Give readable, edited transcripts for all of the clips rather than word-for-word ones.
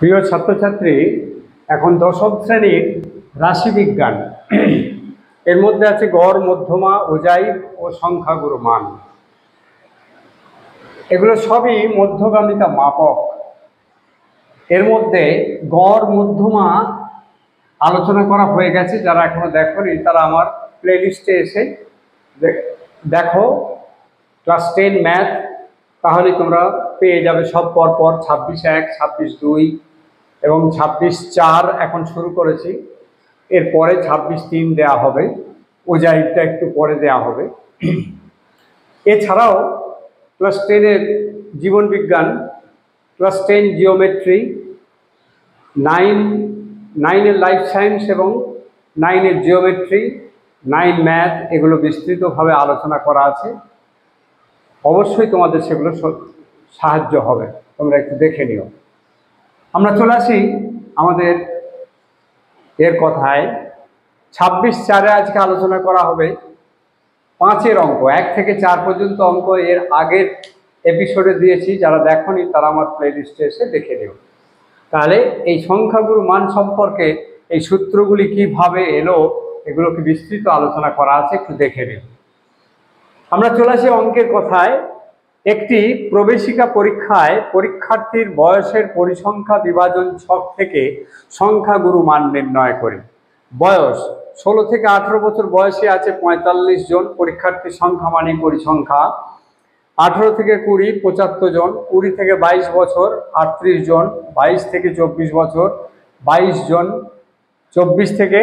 প্রিয় ছাত্রছাত্রী, এখন দশম শ্রেণীর রাশিবিজ্ঞান এর মধ্যে আছে গড়, মধ্যমা, ওজাইভ ও সংখ্যাগুরু মান। এগুলো সবই মধ্যগামিতা মাপক। এর মধ্যে গড়, মধ্যমা আলোচনা করা হয়ে গেছে। যারা এখনো দেখোনি তারা আমার প্লেলিস্টে এসে দেখো, ক্লাস 10 ম্যাথ, তাহলে তোমরা পেয়ে যাবে সব পরপর 26-1, 26-2 এবং 26-4 এখন শুরু করেছি। এরপরে 26-3 দেওয়া হবে, ওজাইভটা একটু পরে দেওয়া হবে। এছাড়াও ক্লাস 10-এর জীবনবিজ্ঞান, ক্লাস 10 জিওমেট্রি, 9-এর লাইফ সায়েন্স এবং 9-এর জিওমেট্রি, 9 ম্যাথ, এগুলো বিস্তৃতভাবে আলোচনা করা আছে। অবশ্যই তোমাদের সেগুলো সাহায্য হবে, তোমরা একটু দেখে নিও। আমরা চলে আসি আমাদের এর কথায়। 26-4-এ আজকে আলোচনা করা হবে 5-এর অঙ্ক, 1 থেকে 4 পর্যন্ত অঙ্ক এর আগের এপিসোডে দিয়েছি। যারা দেখোনি তারা আমার প্লেলিস্টে এসে দেখে নিও। তাহলে এই সংখ্যাগুরু মান সম্পর্কে এই সূত্রগুলি কিভাবে এলো, এগুলোকে বিস্তৃত আলোচনা করা আছে, একটু দেখে নিও। আমরা চলে আসি অঙ্কের কথায়। একটি প্রবেশিকা পরীক্ষায় পরীক্ষার্থীর বয়সের পরিসংখ্যা বিভাজন ছক থেকে সংখ্যাগুরু মান নির্ণয় করি। বয়স 16 থেকে 18 বছর বয়সে আছে 45 জন পরীক্ষার্থীর সংখ্যা, মানে পরিসংখ্যা। 18 থেকে 20 75 জন, 20 থেকে 22 বছর 38 জন, 22 থেকে 24 বছর 22 জন, 24 থেকে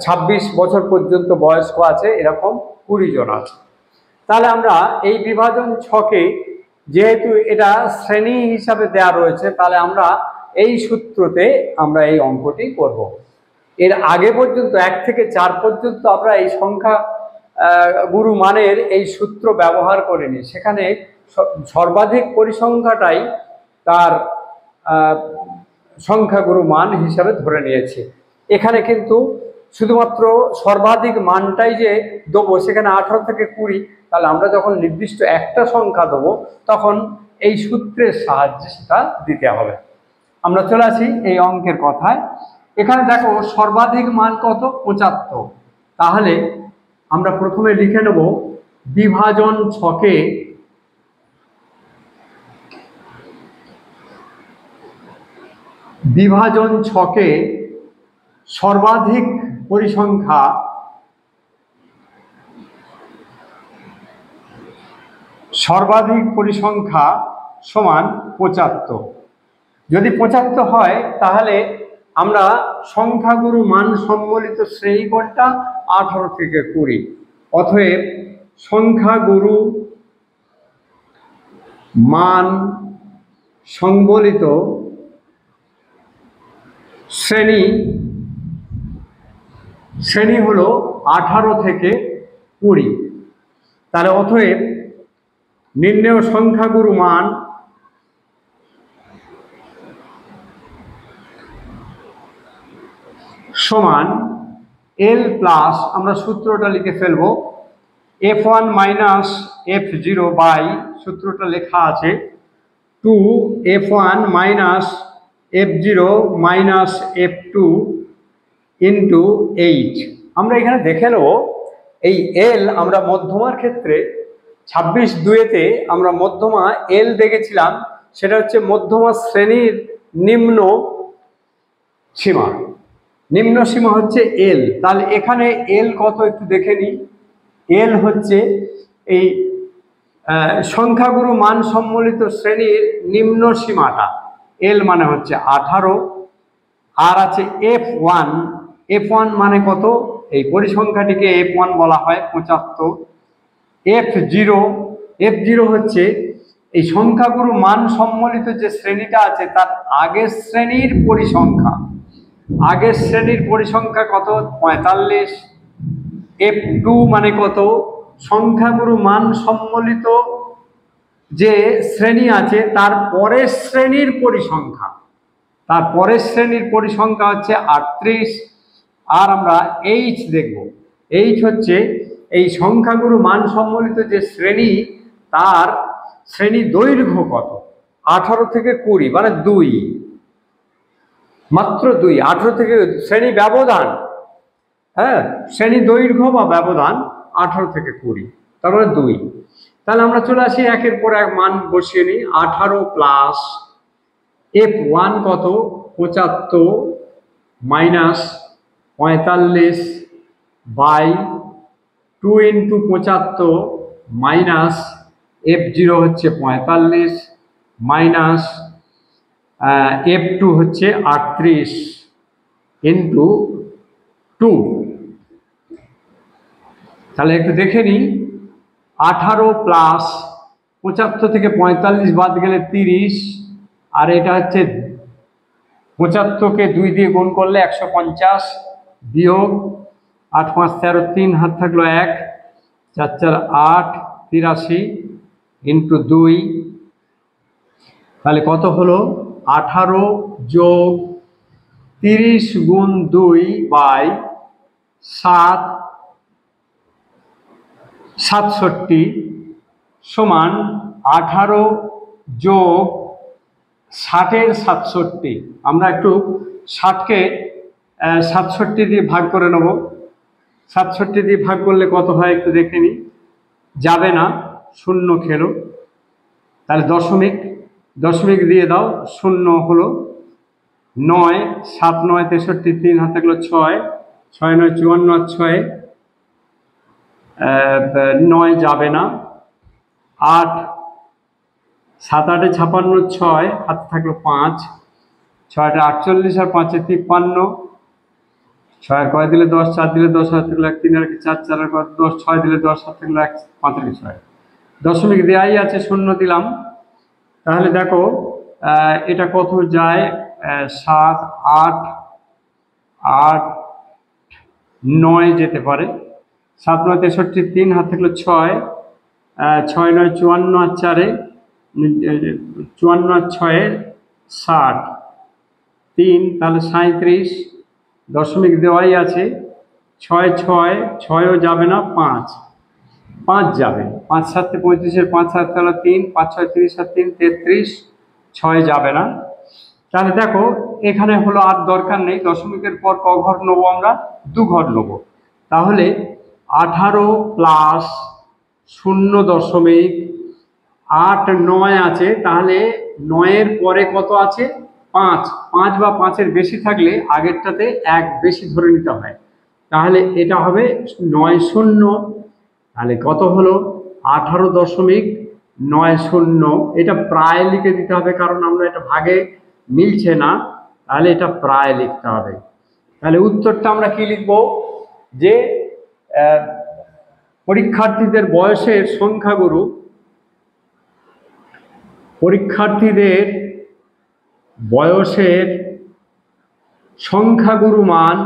26 বছর পর্যন্ত বয়স্ক আছে এরকম 20 জন আছে। তাহলে আমরা এই বিভাজন ছকে, যেহেতু এটা শ্রেণী হিসাবে দেয়া রয়েছে, তাহলে আমরা এই সূত্রতে আমরা এই অঙ্কটি করব। এর আগে পর্যন্ত 1 থেকে 4 পর্যন্ত আমরা এই সংখ্যা গুরু মানের এই সূত্র ব্যবহার করিনি। সেখানে সর্বাধিক পরিসংখ্যাটাই তার সংখ্যাগুরু মান হিসাবে ধরে নিয়েছি। এখানে কিন্তু শুধুমাত্র সর্বাধিক মানটাই যে দেবো, সেখানে 18 থেকে 20, তাহলে আমরা যখন নির্দিষ্ট একটা সংখ্যা দেবো তখন এই সূত্রের সাহায্যে সেটা দিতে হবে। আমরা চলে আসি এই অঙ্কের কথায়। এখানে দেখো সর্বাধিক মান কত? 75। তাহলে আমরা প্রথমে লিখে নেব বিভাজন ছকে সর্বাধিক পরিসংখ্যা সমান 75। যদি 75 হয় তাহলে আমরা সংখ্যাগুরু মান সম্বলিত শ্রেণী কোনটা? 18 থেকে 20। অতএব সংখ্যাগুরু মান সংবলিত শ্রেণী হলো 18 থেকে 20। তাহলে অতএব নির্ণেয় সংখ্যাগুরু মান সমান L প্লাস, আমরা সূত্রটা লিখে ফেলবো, F1 মাইনাস F0 বাই, সূত্রটা লেখা আছে 2F1 minus F0 minus F2 into 8। আমরা এখানে দেখে নেব এই L আমরা মধ্যমার ক্ষেত্রে 26-2-তে আমরা মধ্যমা L দেখেছিলাম, সেটা হচ্ছে মধ্যমা শ্রেণীর নিম্ন সীমা হচ্ছে L। তাহলে এখানে L কত একটু দেখে নিই। L হচ্ছে এই সংখ্যাগুরু মান সম্বলিত শ্রেণীর নিম্ন সীমাটা, L মানে হচ্ছে 18। আর আছে F1 মানে কত? এই পরিসংখ্যাটিকে F1 বলা হয় 75। F0 হচ্ছে এই সংখ্যাগুরু মান সম্বলিত যে শ্রেণীটা আছে তার আগের শ্রেণীর পরিসংখ্যা কত? 45। F2 মানে কত? সংখ্যাগুরু মান সম্বলিত যে শ্রেণী আছে তার পরের শ্রেণীর পরিসংখ্যা হচ্ছে 38। আর আমরা H দেখব। H হচ্ছে এই সংখ্যাগুরু মান সম্বলিত যে শ্রেণী, তার শ্রেণী দৈর্ঘ্য কত? 18 থেকে 20 মানে 2, মাত্র 2। 18 থেকে শ্রেণী ব্যবধান, হ্যাঁ, শ্রেণী দৈর্ঘ্য বা ব্যবধান 18 থেকে 20, তার মানে 2। তাহলে আমরা চলে আসি একের পর এক মান বসিয়ে নিই। 18 প্লাস F1 কত, 75 minus 45 by 2 into 75 minus F0 হচ্ছে 45 মাইনাস F2 হচ্ছে 38 ইন্টু 2। তাহলে একটু দেখে নিই, 18 প্লাস 75 থেকে 45 বাদ গেলে 30, আর এটা হচ্ছে 75কে 2 দিয়ে গুণ করলে 150 বিয়োগ 8 5 13, 3 হাত থাকলো 1, 4 4 8, 83 ইন্টু 2। তাহলে কত হলো, 18 যোগ 30 গুণ 2 বাই 7 67 সমান 18 যোগ 60-এর 67। আমরা একটু 60কে 67 দিয়ে ভাগ করে নেব। 67 দিয়ে ভাগ করলে কত হয় একটু দেখে নিই। যাবে না, শূন্য খেলো। তাহলে দশমিক, দশমিক দিয়ে দাও, শূন্য হলো 9, 7 9 63, 3 হাতে থাকলো 6, 6 9 54, 6 9 যাবে না, 8 7 8 56, 6 হাতে থাকলো 5, 6 48 আর 5 53, 6 আর কয় দিলে 10, 4 দিলে 10 হাতে থাকলো 1, 3 আর 4 4 আর 10, 6 দিলে 10 হাতে থাকলো 1, 5 আর 6 দশমিক দেওয়াই আছে, শূন্য দিলাম। তাহলে দেখো এটা কত যায়, 7 8 8 9 যেতে পারে। 7 9 63, 3 হাত থাকলো 6, 6 9 54 আর 4 54 আর 6 60, 3 তাহলে 37। দশমিক দেওয়াই আছে, 6 6 6ও যাবে না, 5 5 যাবে, 5 7 35, 5 7 তাহলে 3, 5 6 30 আর 3 33, 6 যাবে না। তাহলে দেখো এখানে হলো আর দরকার নেই, দশমিকের পর ক ঘর নেবো আমরা, 2 ঘর নেবো। তাহলে 18 প্লাস 0.89 আছে, তাহলে 9-এর পরে কত আছে, 5। 5 বা 5-এর বেশি থাকলে আগেরটাতে 1 বেশি ধরে নিতে হয়। তাহলে এটা হবে 9 0। তাহলে কত হলো, 18.90। এটা প্রায় লিখে দিতে হবে, কারণ আমরা এটা ভাগে মিলছে না, তাহলে এটা প্রায় লিখতে হবে। তাহলে উত্তরটা আমরা কি লিখব, যে পরীক্ষার্থীদের বয়সের সংখ্যাগুরু, পরীক্ষার্থীদের বয়সের সংখ্যাগুরু মান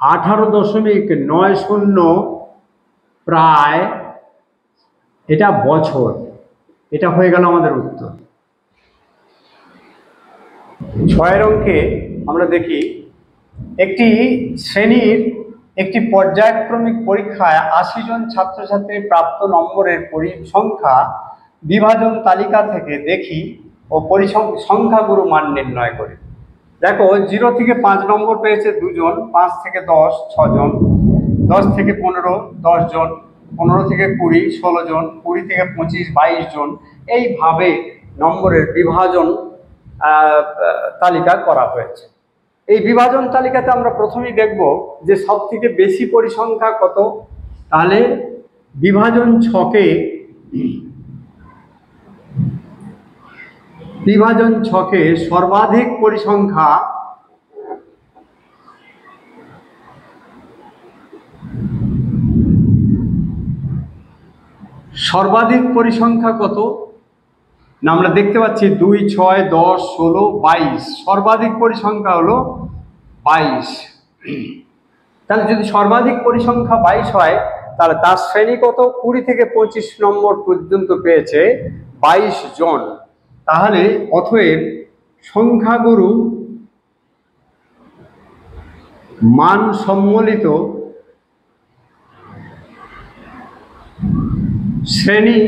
18.90 প্রায়, এটা বছর। এটা হয়ে গেল আমাদের উত্তর। 6 অঙ্কে আমরা দেখি, একটি শ্রেণীর একটি পর্যায়ক্রমিক পরীক্ষায় 80 জন ছাত্রছাত্রী প্রাপ্ত নম্বরের পরিসংখ্যা বিভাজন তালিকা থেকে দেখি ও সংখ্যাগুরু মান নির্ণয় করি। দেখো 0 থেকে 5 নম্বর পেয়েছে 2 জন, 5 থেকে 10 6 জন, 10 থেকে 15 10 জন, 15 থেকে 20 16 জন, 20 থেকে 25 22 জন, এইভাবে নম্বরের বিভাজন তালিকা করা হয়েছে। এই বিভাজন তালিকাতে আমরা প্রথমেই দেখব যে সব থেকে বেশি পরিসংখ্যা কত। তাহলে বিভাজন ছকে, বিভাজন ছকে সর্বাধিক পরিসংখ্যা কত না, আমরা দেখতে পাচ্ছি 2 6 10 16 22, সর্বাধিক পরিসংখ্যা হলো 22। তাহলে যদি সর্বাধিক পরিসংখ্যা 22 হয়, তাহলে তার শ্রেণী কত, 20 থেকে 25 নম্বর পর্যন্ত পেয়েছে 22 জন। তাহলে অতএব সংখ্যাগুরু মান সম্বলিত শ্রেণী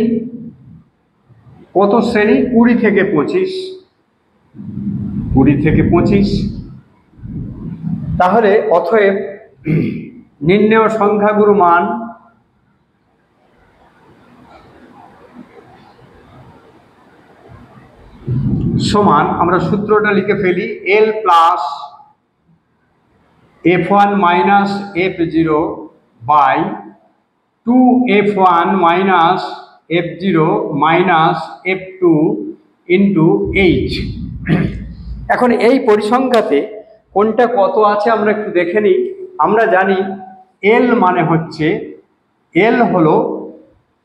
কত শ্রেণী? 20 থেকে 25। 20 থেকে 25। তাহলে অতএব নির্ণেয় সংখ্যাগুরু মান সমান, আমরা সূত্রটা লিখে ফেলি, L plus F1 minus F0 by 2F1 minus F0 minus F2 into H। এখন এই পরিসংখ্যাতে কোনটা কত আছে আমরা একটু দেখে নিই। আমরা জানি L মানে হচ্ছে, L হলো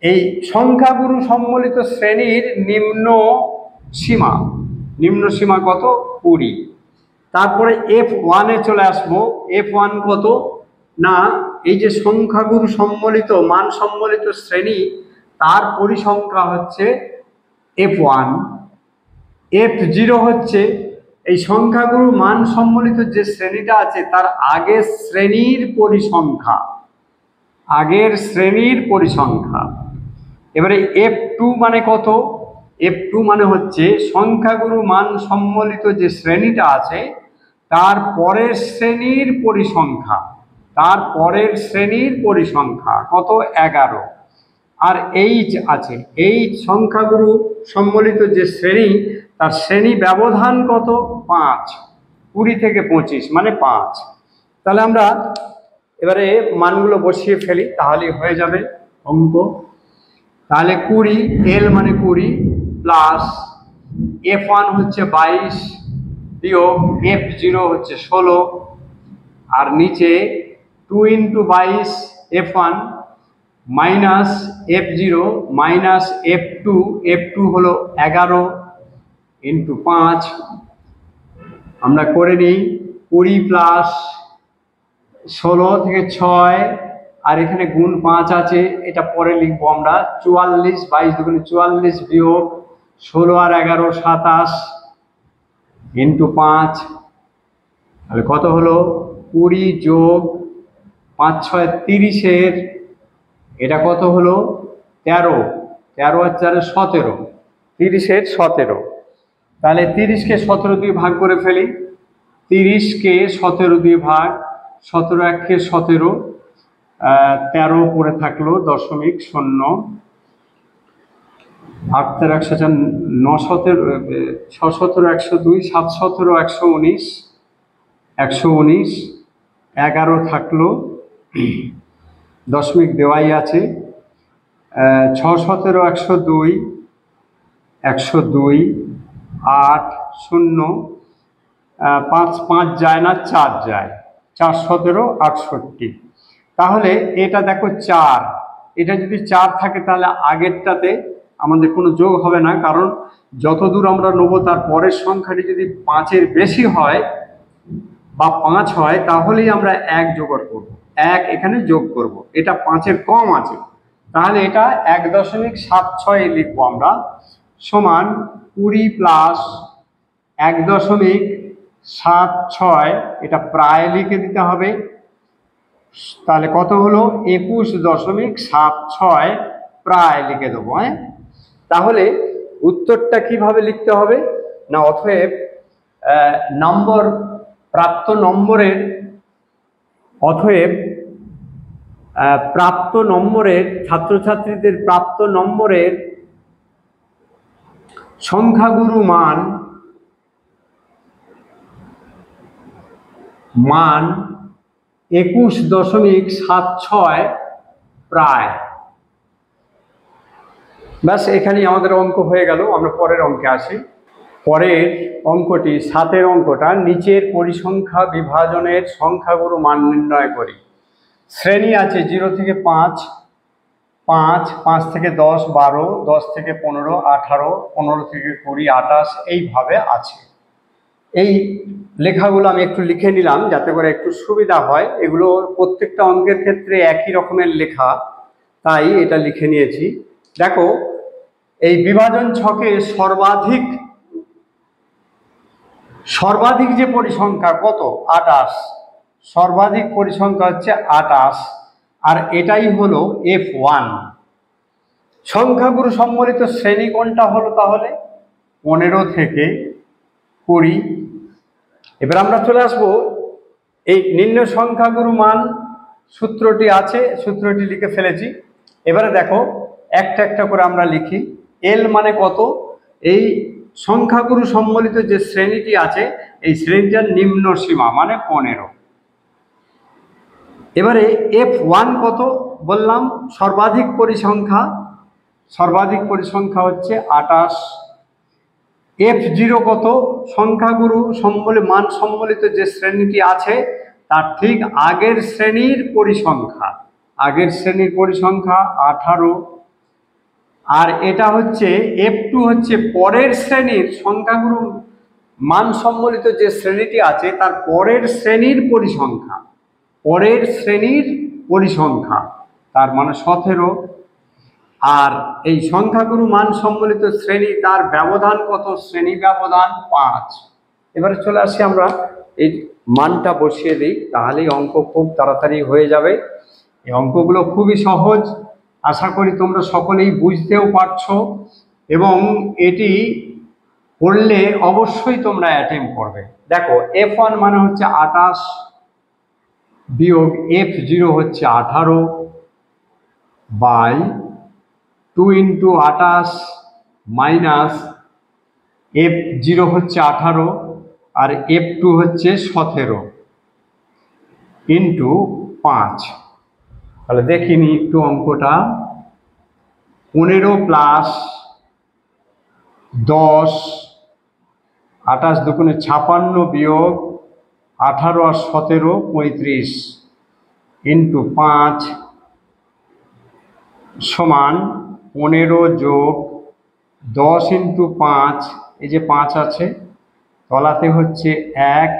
এই সংখ্যাগুরু সম্মিলিত শ্রেণীর নিম্ন সীমা। নিম্ন সীমা কত? 20। তারপরে F1 এ চলে আসবো। F1 কত না, এই যে সংখ্যাগুরু সম্মিলিত মান সম্মিলিত শ্রেণী, তার পরিসংখ্যা হচ্ছে F1। F0 হচ্ছে এই সংখ্যাগুরু মান সম্মিলিত যে শ্রেণীটা আছে তার আগের শ্রেণীর পরিসংখ্যা, আগের শ্রেণীর পরিসংখ্যা। এবারে F2 মানে কত? F2 মানে হচ্ছে সংখ্যাগুরু মান সম্মিলিত যে শ্রেণীটা আছে তার পরের শ্রেণীর পরিসংখ্যা, তার পরের শ্রেণীর পরিসংখ্যা কত? 11। আর H আছে, এই সংখ্যাগুরু সম্মিলিত যে শ্রেণী তার শ্রেণী ব্যবধান কত? 5। 20 থেকে 25 মানে 5। তাহলে আমরা এবারে মানগুলো বসিয়ে ফেলি, তাহলেই হয়ে যাবে অঙ্ক। তাহলে 20, L মানে 20 প্লাস F1 হচ্ছে 22 বিয়োগ F0 হচ্ছে 16, আর নিচে 2 into 22 F1 minus F0 minus F2, F2 হলো 11 ইন্টু 5। আমরা করে নিই 20 প্লাস 16 থেকে 6, আর এখানে গুণ 5 আছে, এটা পরে লিখবো আমরা। 44, 22 দুগুণে 44 বিয়োগ 16 আর 11 27 ইন্টু 5। তাহলে কত হলো? 20 যোগ 5 6 30-এর, এটা কত হলো? 13। 13 আর 4 17, 30-এর 17। তাহলে 30-কে 17 দিয়ে ভাগ করে ফেলি। 30-কে 17 দিয়ে ভাগ, 17 1-কে 17, 13 পড়ে থাকলো 0.0। 8 13 104, 9 17 6 17 102, 7 17 119, 119, 11 থাকলো, দশমিক দেওয়াই আছে। 6 17 102, 102, 8 0, 5 5 যায় না, 4 যায়, 4 17 68। তাহলে এটা দেখো 4, এটা যদি 4 থাকে তাহলে আগেরটাতে আমাদের কোনো যোগ হবে না, কারণ যত দূর আমরা নেব তার পরের সংখ্যাটি যদি 5-এর বেশি হয় বা 5 হয় তাহলেই আমরা 1 জোগাড় করব, 1 এখানে যোগ করব। এটা 5-এর কম আছে, তাহলে এটা 1.76 লিখবো আমরা, সমান 20 প্লাস 1.76, এটা প্রায় লিখে দিতে হবে। তাহলে কত হলো? 21.76 প্রায় লিখে দেবো। হ্যাঁ, তাহলে উত্তরটা কিভাবে লিখতে হবে না, অতএব নম্বর, প্রাপ্ত নম্বরের, অতএব প্রাপ্ত নম্বরের, ছাত্রছাত্রীদের প্রাপ্ত নম্বরের সংখ্যাগুরু মান 21.76 প্রায়। ব্যাস, এখানেই আমাদের অঙ্ক হয়ে গেল। আমরা পরের অঙ্কে আসি। পরের অঙ্কটি 7-এর অঙ্কটা, নিচের পরিসংখ্যা বিভাজনের সংখ্যাগুরু মান নির্ণয় করি। শ্রেণী আছে 0 থেকে 5, 5, 5 থেকে 10, 12, 10 থেকে 15, 18, 15 থেকে 20, 28 এইভাবে আছে। এই লেখাগুলো আমি একটু লিখে নিলাম যাতে করে একটু সুবিধা হয়। এগুলো প্রত্যেকটা অঙ্কের ক্ষেত্রে একই রকমের লেখা, তাই এটা লিখে নিয়েছি। দেখো, এই বিভাজন ছকে সর্বাধিক যে পরিসংখ্যা কত? 28। সর্বাধিক পরিসংখ্যা হচ্ছে 28, আর এটাই হলো F1। সংখ্যাগুরু সম্বলিত শ্রেণী কোনটা হলো তাহলে? 15 থেকে 20। এবার আমরা চলে আসব এই নিম্ন সংখ্যাগুরু মান সূত্রটি আছে, সূত্রটি লিখে ফেলেছি। এবারে দেখো একটা একটা করে আমরা লিখি। এল মানে কত? এই সংখ্যাগুরু সম্বলিত যে শ্রেণীটি আছে এই শ্রেণীটার নিম্ন সীমা মানে 15। এবারে F1 কত বললাম? সর্বাধিক পরিসংখ্যা। সর্বাধিক পরিসংখ্যা হচ্ছে 28। F0 কত? সংখ্যাগুরু মান সম্বলিত যে শ্রেণীটি আছে তার ঠিক আগের শ্রেণীর পরিসংখ্যা। আগের শ্রেণীর পরিসংখ্যা 18। আর এটা হচ্ছে F2 হচ্ছে পরের শ্রেণীর সংখ্যাগুরু মান সম্বলিত যে শ্রেণীটি আছে তার পরের শ্রেণীর পরিসংখ্যা। পরের শ্রেণীর পরিসংখ্যা তার মানে 17। আর এই সংখ্যাগুরু মান সম্বলিত শ্রেণী তার ব্যবধান কত? শ্রেণী ব্যবধান 5। এবারে চলে আসি আমরা এই মানটা বসিয়ে দিই, তাহলেই অঙ্ক খুব তাড়াতাড়ি হয়ে যাবে। এই অঙ্কগুলো খুবই সহজ, আশা করি তোমরা সকলেই বুঝতেও পারছো এবং এটি পড়লে অবশ্যই তোমরা অ্যাটেম্প করবে। দেখো F1 মানে হচ্ছে 28 বিয়োগ F0 হচ্ছে 18 বাই 2 ইন্টু 28 মাইনাস F0 হচ্ছে 18 আর F2 হচ্ছে 17 ইন্টু 5। তাহলে দেখিনি একটু অঙ্কটা। 15 প্লাস 10, 28 দুগুণে 56 বিয়োগ 18 আর 17 35 ইন্টু 5 সমান 15 যোগ 10 ইন্টু 5, এই যে 5 আছে তলাতে হচ্ছে 1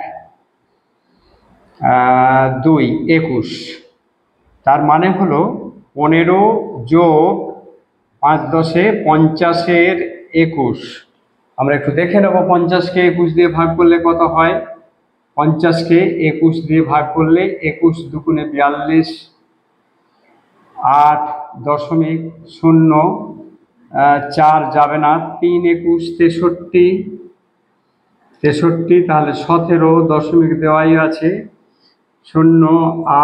2 21। তার মানে হলো 15 যোগ 5 10 50 21। আমরা একটু দেখে নেব 50কে 21 দিয়ে ভাগ করলে কত হয়। 50কে 21 দিয়ে ভাগ করলে 21 দুগুণে 42, 8.0 যাবে না, 3 21 63, 63 তাহলে 17 দশমিক দেওয়াই আছে। 0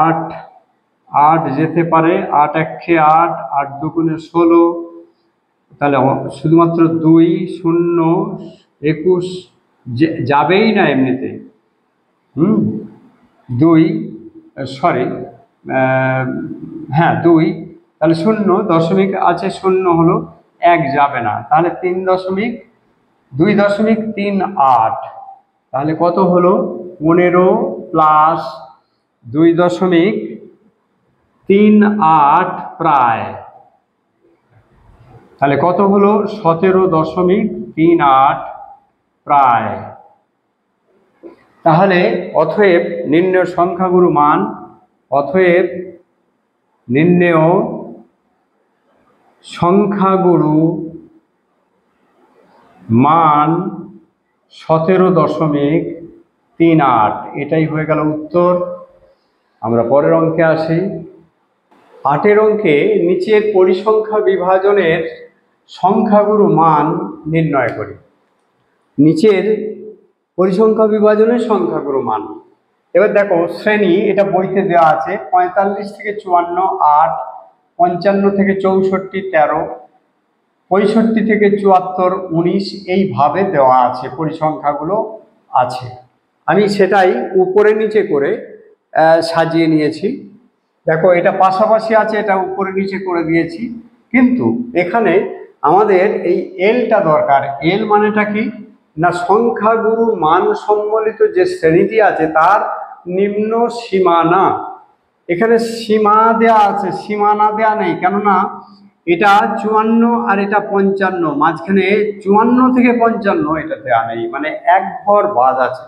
8 8 যেতে পারে, 8 1 8, 8 দুগুণে 16, তাহলে শুধুমাত্র 2 0 21 যাবেই না এমনিতে। 2 সরি হ্যাঁ 2, তাহলে 0 দশমিক আছে 0 হলো 1 যাবে না, তাহলে 2.38। তাহলে কত হলো? 15 প্লাস 2.38 প্রায়, তাহলে কত হলো? 17.38 প্রায়। তাহলে অতএব নির্ণয় সংখ্যাগুরু মান, অতএব নির্ণেয় সংখ্যাগুরু মান 17.38। এটাই হয়ে গেল উত্তর। আমরা পরের অঙ্কে আসি। 8 অঙ্কে নিচের পরিসংখ্যা বিভাজনের সংখ্যাগুরু মান নির্ণয় করি। নিচের পরিসংখ্যা বিভাজনের সংখ্যাগুরু মান। এবার দেখো শ্রেণী, এটা বইতে দেওয়া আছে 45 থেকে 54 8, 55 থেকে 64 13, 65 থেকে 74 19, এইভাবে দেওয়া আছে পরিসংখ্যাগুলো আছে। আমি সেটাই উপরে নিচে করে সাজিয়ে নিয়েছি। দেখো এটা পাশাপাশি আছে, এটা উপরে নিচে করে দিয়েছি, কিন্তু এখানে আমাদের এই এলটা দরকার। এল মানেটা কি না, সংখ্যাগুরু মান সম্বলিত যে শ্রেণীটি আছে তার নিম্ন সীমানা। এখানে সীমা দেয়া আছে, সীমানা দেয়া নেই, কেননা এটা 54 আর এটা 55, মাঝখানে 54 থেকে 55 এটা দেয়া নেই, মানে এক ঘর বাদ আছে।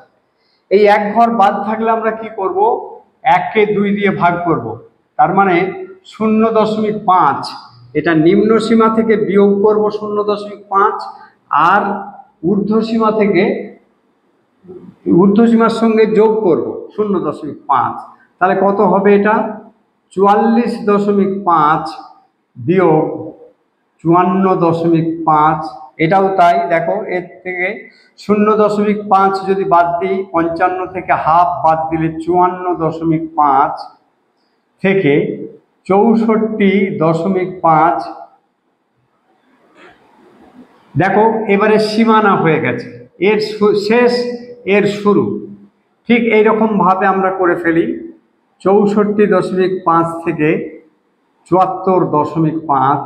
এই এক ঘর বাদ থাকলে আমরা কি করব? 1কে 2 দিয়ে ভাগ করব, তার মানে 0.5 এটা নিম্ন সীমা থেকে বিয়োগ করব 0.5 আর ঊর্ধ্বসীমা থেকে ঊর্ধ্বসীমার সঙ্গে যোগ করব 0.5, তাহলে কত হবে? এটা 44.5 বিয়োগ 54.5, এটাও তাই। দেখো এর থেকে 0.5 যদি বাদ দিই, 55 থেকে হাফ বাদ দিলে 54.5 থেকে 64.5। দেখো এবারে সীমানা হয়ে গেছে, এর শেষ এর শুরু। ঠিক এইরকম ভাবে আমরা করে ফেলি, 64.5 থেকে 74.5,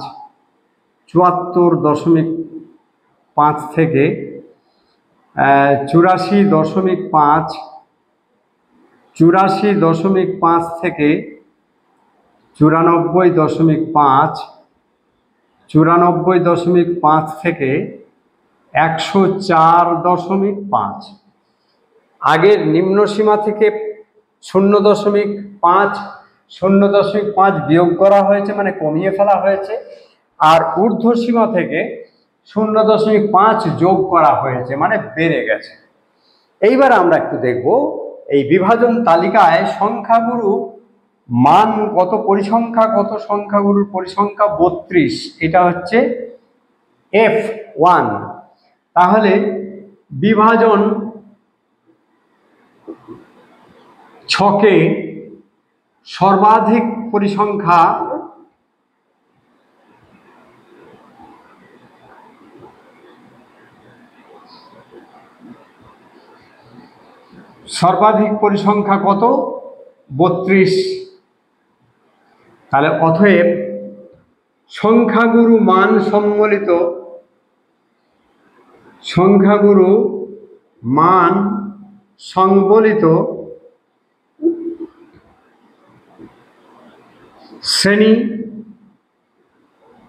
74.5 থেকে 84.5, 84.5 থেকে 94.5, 94.5 থেকে 104.5। আগের নিম্ন সীমা থেকে 0.5 বিয়োগ করা হয়েছে, মানে কমিয়ে ফেলা হয়েছে, আর ঊর্ধ্ব সীমা থেকে 0.5 যোগ করা হয়েছে, মানে বেড়ে গেছে। এইবার আমরা একটু দেখব এই বিভাজন তালিকায় সংখ্যাগুরু মান কত, পরিসংখ্যা কত। সংখ্যাগুরুর পরিসংখ্যা 32, এটা হচ্ছে F1। তাহলে বিভাজন ছকে সর্বাধিক পরিসংখ্যা কত? 32। তাহলে অতএব সংখ্যাগুরু মান সম্বলিত শ্রেণী,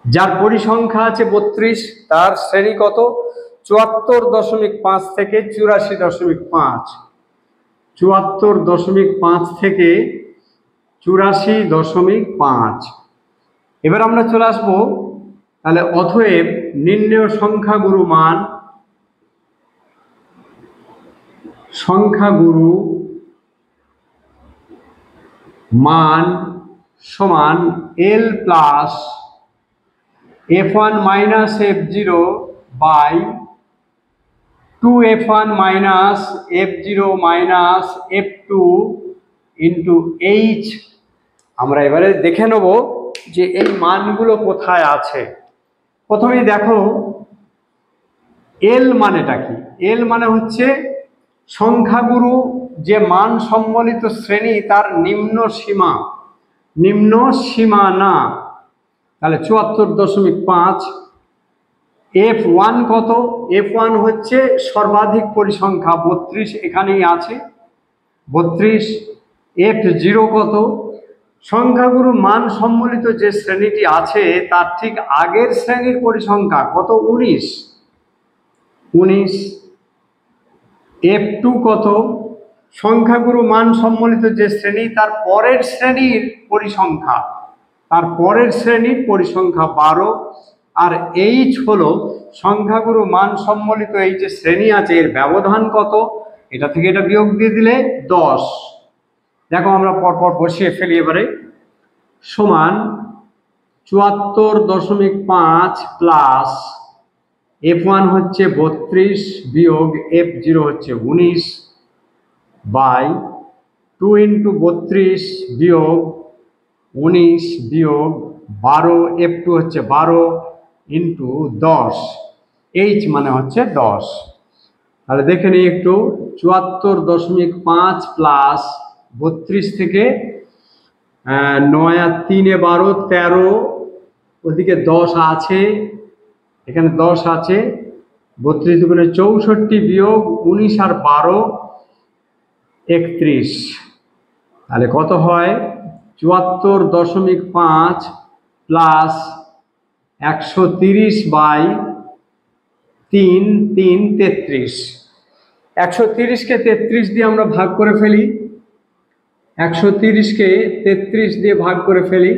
যার পরিসংখ্যা আছে 32, তার শ্রেণী কত? 74.5 থেকে 84.5, 74.5 থেকে 84.5। এবার আমরা চলে আসবো, তাহলে অতএব নির্ণেয় সংখ্যাগুরু মান সমান L plus F1 minus F0 by 2F1 minus F0 minus F2 into H। আমরা এবারে দেখে নেব যে এই মানগুলো কোথায় আছে। প্রথমেই দেখো L মানেটা কি। L মানে হচ্ছে সংখ্যাগুরু যে মান সম্বলিত শ্রেণী তার নিম্ন সীমানা। তাহলে 74.5। F1 কত? F1 হচ্ছে সর্বাধিক পরিসংখ্যা 32, এখানেই আছে 32। F0 কত? সংখ্যাগুরু মান সম্বলিত যে শ্রেণীটি আছে তার ঠিক আগের শ্রেণীর পরিসংখ্যা কত? 19। F2 কত? সংখ্যাগুরু মান সম্বলিত যে শ্রেণী তার পরের শ্রেণীর পরিসংখ্যা, 12। আর H হলো সংখ্যাগুরু মান সম্বলিত এই যে শ্রেণী আছে এর ব্যবধান কত, এটা থেকে এটা বিয়োগ দিয়ে দিলে 10। দেখো আমরা পরপর বসিয়ে ফেলি এবারে। সমান 74.5 প্লাস F1 হচ্ছে 32 বিয়োগ F0 হচ্ছে 19 বাই 2 ইন্টু 32 বিয়োগ 19 বিয়োগ 12, F2 হচ্ছে 12 ইন্টু 10, H মানে হচ্ছে 10। তাহলে দেখে নিই একটু, 74.5 প্লাস 32 থেকে 9 আর 3 এ 12, 13, ওদিকে 10 আছে, এখানে 10 আছে, 32 দুগুণে 64 বিয়োগ 19 আর 12, 31। তাহলে কত হয়? 74.5 প্লাস 130 বাই 3, 3, 33। 130কে 33 দিয়ে আমরা ভাগ করে ফেলি, 130কে 33 দিয়ে ভাগ করে ফেলি।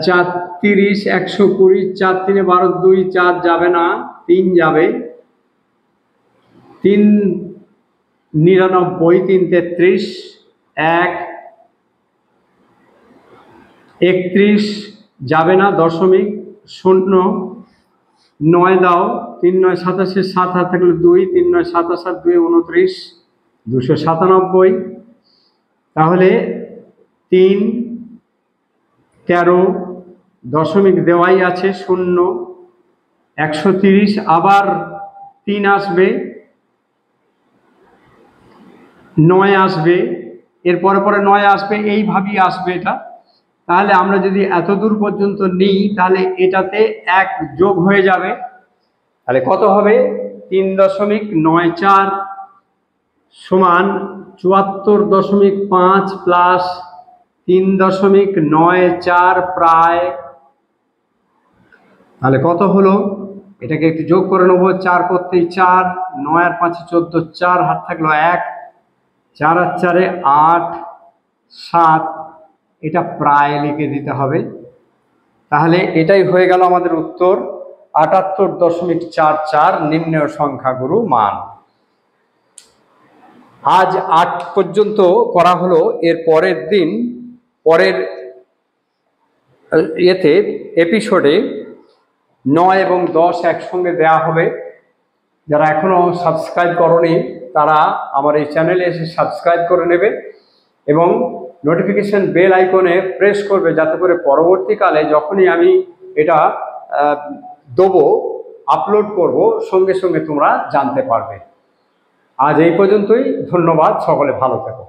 4 30, 120, 4 3 12, 2 4 যাবে না, 3 যাবে, 3 99, 3 33, 1 31 যাবে না, দশমিক শূন্য, 9 দাও, 3 9 87, 7 হাত থাকলে 2, 3 9 27, 2 29, 297। তাহলে 3 13 দশমিক দেওয়াই আছে, 0 130, আবার 3 আসবে, 9 আসবে, এর পরে পরে 9 আসবে, এইভাবেই আসবে এটা। তাহলে আমরা যদি এত দূর পর্যন্ত নিই তাহলে এটাতে 1 যোগ হয়ে যাবে। তাহলে কত হবে? 3.94 সমান 74.5 প্লাস 3.94 প্রায়, তাহলে কত হলো? এটাকে একটু যোগ করে নেবো। 4 করতেই 4, 9 আর 5 14, 4 হাত থাকলো 1, 4 আর 4 8, 7, এটা প্রায় লিখে দিতে হবে। তাহলে এটাই হয়ে গেল আমাদের উত্তর, 78.44 নির্ণেয় সংখ্যাগুরু মান। আজ 8 পর্যন্ত করা হলো। এর পরের দিন, পরের এপিসোডে 9 এবং 10 একসঙ্গে দেয়া হবে। যারা এখনো সাবস্ক্রাইব করনি তারা আমার এই চ্যানেলে এসে সাবস্ক্রাইব করে নেবে এবং নোটিফিকেশন বেল আইকনে প্রেস করবে, যাতে করে পরবর্তীকালে যখনই আমি এটা দেবো, আপলোড করব, সঙ্গে সঙ্গে তোমরা জানতে পারবে। আজ এই পর্যন্তই। ধন্যবাদ, সকলে ভালো থেকো।